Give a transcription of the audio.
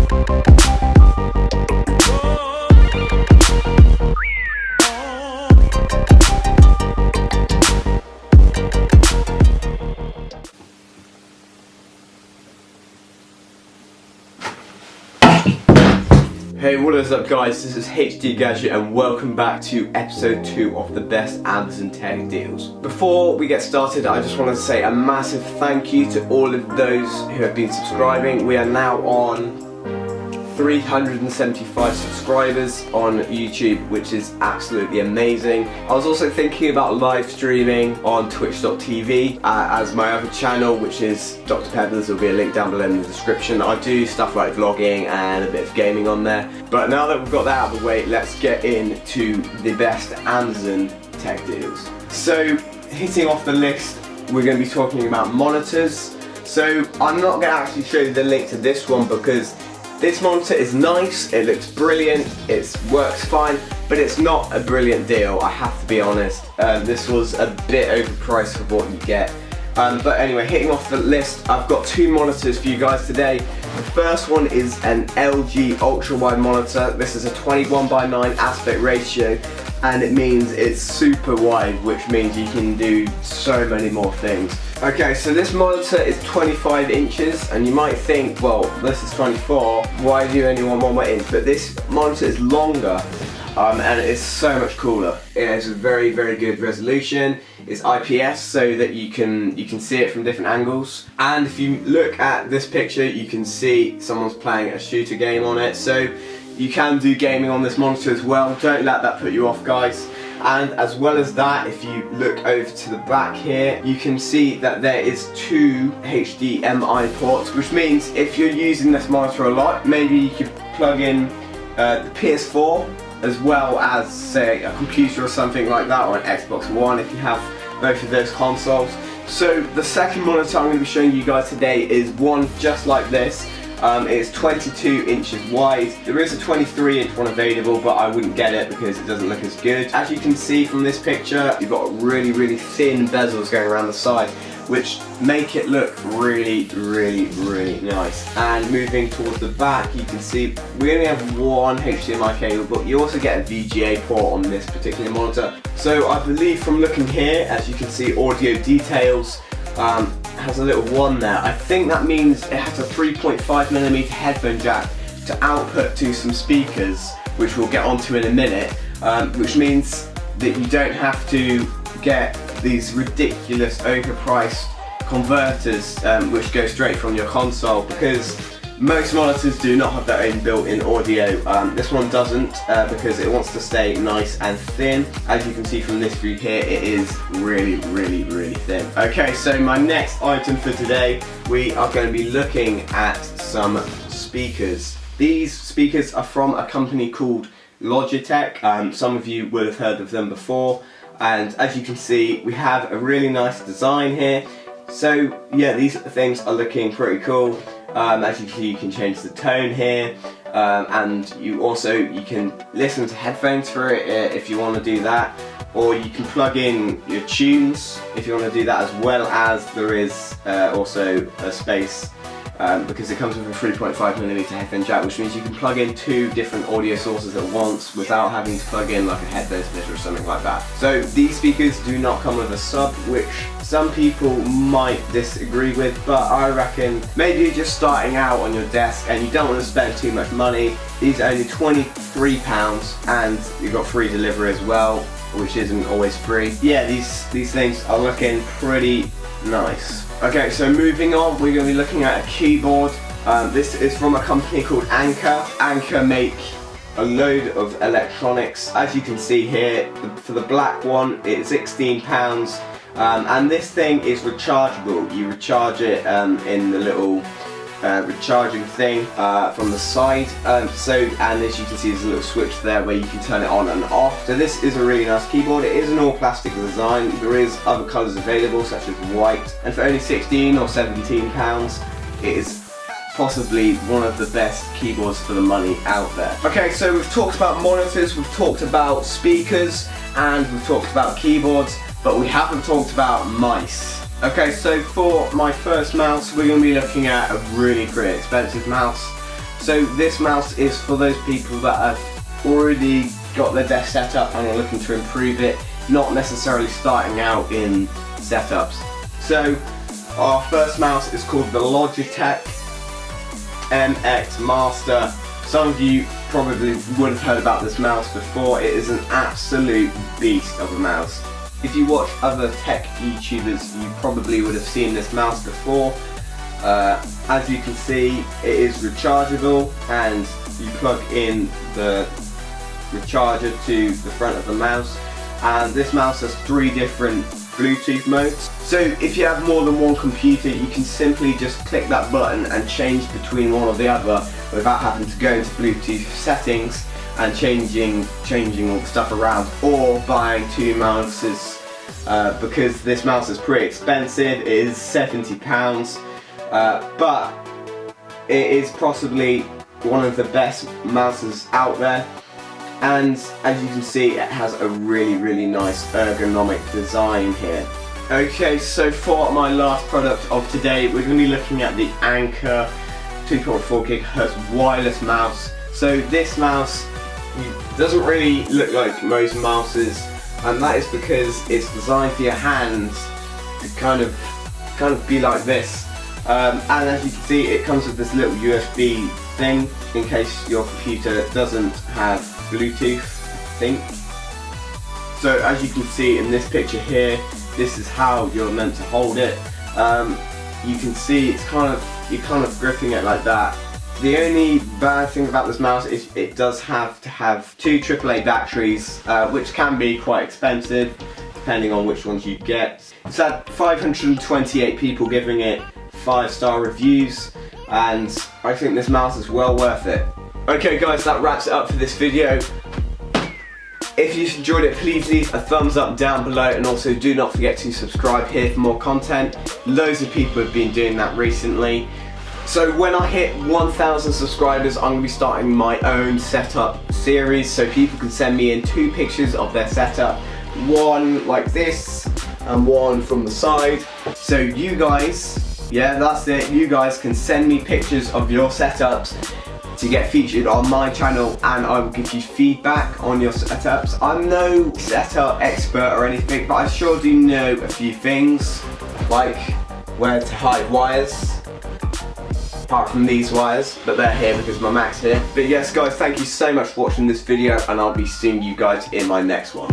Hey, what is up guys, this is HD Gadget and welcome back to episode 2 of the best Amazon tech deals. Before we get started, I just want to say a massive thank you to all of those who have been subscribing. We are now on 375 subscribers on YouTube, which is absolutely amazing. I was also thinking about live streaming on twitch.tv as my other channel, which is Dr. Pebbles. There'll be a link down below in the description. I do stuff like vlogging and a bit of gaming on there. But now that we've got that out of the way, let's get into the best Amazon tech deals. So hitting off the list, we're going to be talking about monitors. So I'm not going to actually show you the link to this one because this monitor is nice, it looks brilliant, it works fine, but it's not a brilliant deal, I have to be honest. This was a bit overpriced for what you get. But anyway, hitting off the list, I've got 2 monitors for you guys today. The first one is an LG ultra-wide monitor. This is a 21:9 aspect ratio, and it means it's super wide, which means you can do so many more things. Okay, so this monitor is 25 inches, and you might think, well, this is 24, why do you only want 1 more inch? But this monitor is longer, and it is so much cooler. It has a very, very good resolution. It's IPS, so that you can see it from different angles. And if you look at this picture, you can see someone's playing a shooter game on it. So you can do gaming on this monitor as well. Don't let that put you off, guys. And as well as that, if you look over to the back here, you can see that there is 2 HDMI ports, which means if you're using this monitor a lot, maybe you could plug in the PS4 as well as, say, a computer or something like that, or an Xbox One if you have both of those consoles. So the second monitor I'm going to be showing you guys today is one just like this. It's 22 inches wide. There is a 23-inch one available, but I wouldn't get it because it doesn't look as good. As you can see from this picture, you've got really, really thin bezels going around the side, which make it look really, really, really nice. And moving towards the back, you can see we only have 1 HDMI cable, but you also get a VGA port on this particular monitor. So I believe from looking here, as you can see, audio details has a little 1 there. I think that means it has a 3.5mm headphone jack to output to some speakers, which we'll get onto in a minute, which means that you don't have to get these ridiculous overpriced converters which go straight from your console, because most monitors do not have their own built-in audio. This one doesn't because it wants to stay nice and thin. As you can see from this view here, it is really, really, really thin. Okay, so my next item for today, we are going to be looking at some speakers. These speakers are from a company called Logitech. Some of you will have heard of them before. And as you can see, we have a really nice design here. So yeah, these things are looking pretty cool. As you can see, you can change the tone here, and you can listen to headphones through it if you want to do that, or you can plug in your tunes if you want to do that, as well as there is also a space because it comes with a 3.5mm headphone jack, which means you can plug in 2 different audio sources at once without having to plug in like a headphone splitter or something like that. So these speakers do not come with a sub, which some people might disagree with, but I reckon maybe you're just starting out on your desk and you don't want to spend too much money. These are only £23 and you've got free delivery as well, which isn't always free. Yeah, these things are looking pretty nice. Okay, so moving on, we're going to be looking at a keyboard. This is from a company called Anker. Anker make a load of electronics. As you can see here, for the black one, it's £16. And this thing is rechargeable. You recharge it in the little recharging thing from the side. And as you can see, there's a little switch there where you can turn it on and off. So this is a really nice keyboard. It is an all plastic design. There is other colours available, such as white. And for only £16 or £17, it is possibly one of the best keyboards for the money out there. Okay, so we've talked about monitors, we've talked about speakers, and we've talked about keyboards, but we haven't talked about mice. Okay, so for my first mouse, we're going to be looking at a really pretty expensive mouse. So this mouse is for those people that have already got their desk set up and are looking to improve it, not necessarily starting out in setups. So our first mouse is called the Logitech MX Master. Some of you probably would have heard about this mouse before. It is an absolute beast of a mouse. If you watch other tech YouTubers, you probably would have seen this mouse before. As you can see, it is rechargeable, and you plug in the recharger to the front of the mouse, and this mouse has 3 different Bluetooth modes. So if you have more than one computer, you can simply just click that button and change between one or the other without having to go into Bluetooth settings and changing all the stuff around, or buying 2 mouses, because this mouse is pretty expensive. It is £70, but it is possibly one of the best mouses out there. And as you can see, it has a really nice ergonomic design here. Okay, so for my last product of today, we're going to be looking at the Anker 2.4 GHz wireless mouse. So this mouse doesn't really look like most mouses, and that is because it's designed for your hands to kind of be like this. And as you can see, it comes with this little USB thing in case your computer doesn't have Bluetooth, I think. So as you can see in this picture here, this is how you're meant to hold it. You can see it's you're kind of gripping it like that. The only bad thing about this mouse is it does have to have 2 AAA batteries, which can be quite expensive depending on which ones you get. It's had 528 people giving it 5-star reviews, and I think this mouse is well worth it. Okay guys, that wraps it up for this video. If you've enjoyed it, please leave a thumbs up down below, and also do not forget to subscribe here for more content. Loads of people have been doing that recently. So when I hit 1,000 subscribers, I'm going to be starting my own setup series, so people can send me in 2 pictures of their setup. One like this, and one from the side. So you guys, yeah, that's it, you guys can send me pictures of your setups to get featured on my channel, and I will give you feedback on your setups. I'm no setup expert or anything, but I sure do know a few things, like where to hide wires, apart from these wires, but they're here because my Mac's here. But yes guys, thank you so much for watching this video, and I'll be seeing you guys in my next one.